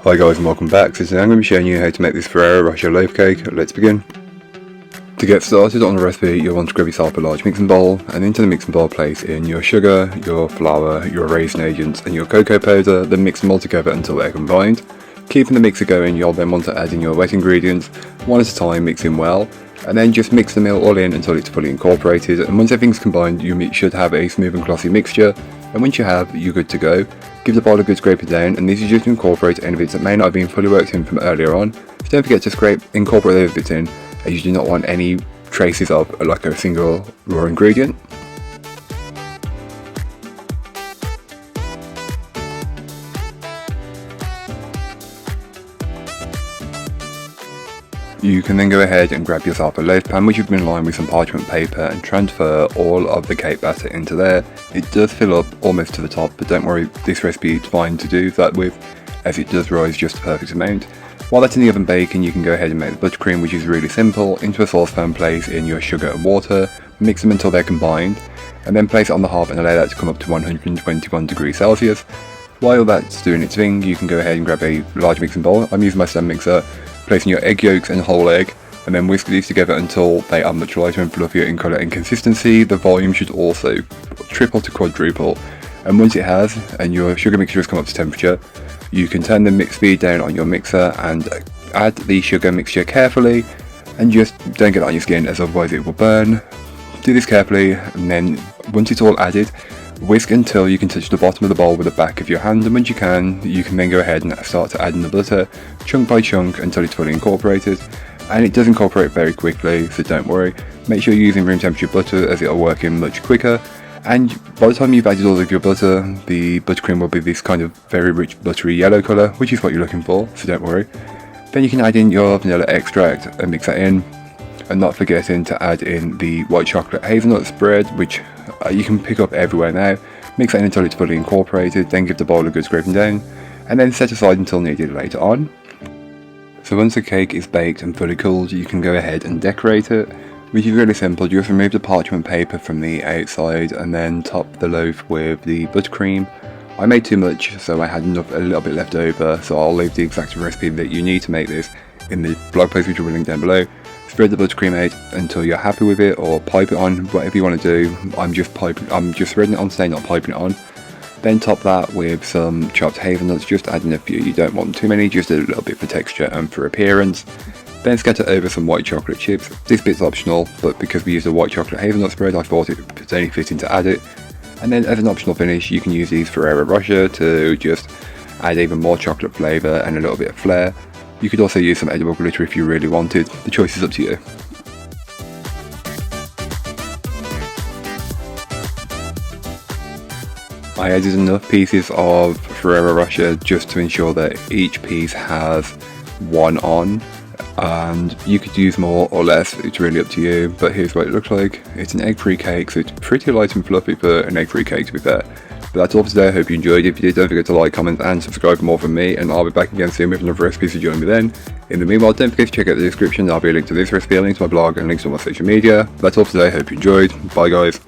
Hi guys and welcome back. So today I'm going to be showing you how to make this Ferrero Rocher loaf cake. Let's begin. To get started on the recipe, you'll want to grab yourself a large mixing bowl, and into the mixing bowl place in your sugar, your flour, your raisin agents and your cocoa powder, then mix them all together until they're combined. Keeping the mixer going, you'll then want to add in your wet ingredients, one at a time, mixing well, and then just mix the meal all in until it's fully incorporated. And once everything's combined, you should have a smooth and glossy mixture, and once you have, you're good to go. Give the bowl a good scraping down, and this is just to incorporate any bits that may not have been fully worked in from earlier on. So don't forget to incorporate those bits in, as you do not want any traces of like a single raw ingredient. You can then go ahead and grab yourself a loaf pan which you've been lined with some parchment paper and transfer all of the cake batter into there. It does fill up almost to the top, but don't worry, this recipe is fine to do that with, as it does rise just the perfect amount. While that's in the oven baking, you can go ahead and make the buttercream, which is really simple. Into a saucepan, place in your sugar and water, mix them until they're combined, and then place it on the hob and allow that to come up to 121 degrees Celsius. While that's doing its thing, you can go ahead and grab a large mixing bowl. I'm using my stand mixer. Place in your egg yolks and whole egg, and then whisk these together until they are much lighter and fluffier in colour and consistency. The volume should also triple to quadruple, and once it has, and your sugar mixture has come up to temperature, you can turn the mix speed down on your mixer and add the sugar mixture carefully, and just don't get it on your skin, as otherwise it will burn. Do this carefully, and then once it's all added, whisk until you can touch the bottom of the bowl with the back of your hand, and once you can then go ahead and start to add in the butter, chunk by chunk, until it's fully incorporated. And it does incorporate very quickly, so don't worry. Make sure you're using room temperature butter, as it'll work in much quicker. And by the time you've added all of your butter, the buttercream will be this kind of very rich buttery yellow colour, which is what you're looking for, so don't worry. Then you can add in your vanilla extract and mix that in, and not forgetting to add in the white chocolate hazelnut spread, which you can pick up everywhere now. Mix that in until it's fully incorporated, then give the bowl a good scraping down, and then set aside until needed later on. So once the cake is baked and fully cooled, you can go ahead and decorate it, which is really simple. You just remove the parchment paper from the outside and then top the loaf with the buttercream. I made too much, so I had a little bit left over, so I'll leave the exact recipe that you need to make this in the blog post, which will be linked down below. Spread the buttercream out until you're happy with it, or pipe it on, whatever you want to do. I'm just spreading it on today, not piping it on. Then top that with some chopped hazelnuts, just adding a few. You don't want too many, just a little bit for texture and for appearance. Then scatter over some white chocolate chips. This bit's optional, but because we used a white chocolate hazelnut spread, I thought it's only fitting to add it. And then as an optional finish, you can use these Ferrero Rocher to just add even more chocolate flavour and a little bit of flair. You could also use some edible glitter if you really wanted. The choice is up to you. I added enough pieces of Ferrero Rocher just to ensure that each piece has one on, and you could use more or less, it's really up to you. But here's what it looks like. It's an egg-free cake, so it's pretty light and fluffy for an egg-free cake, to be fair. But that's all for today. I hope you enjoyed it. If you did, don't forget to like, comment and subscribe for more from me, and I'll be back again soon with another recipe, so join me then. In the meanwhile, don't forget to check out the description. There'll be a link to this recipe, a link to my blog, and links to my social media. That's all for today. Hope you enjoyed. Bye guys.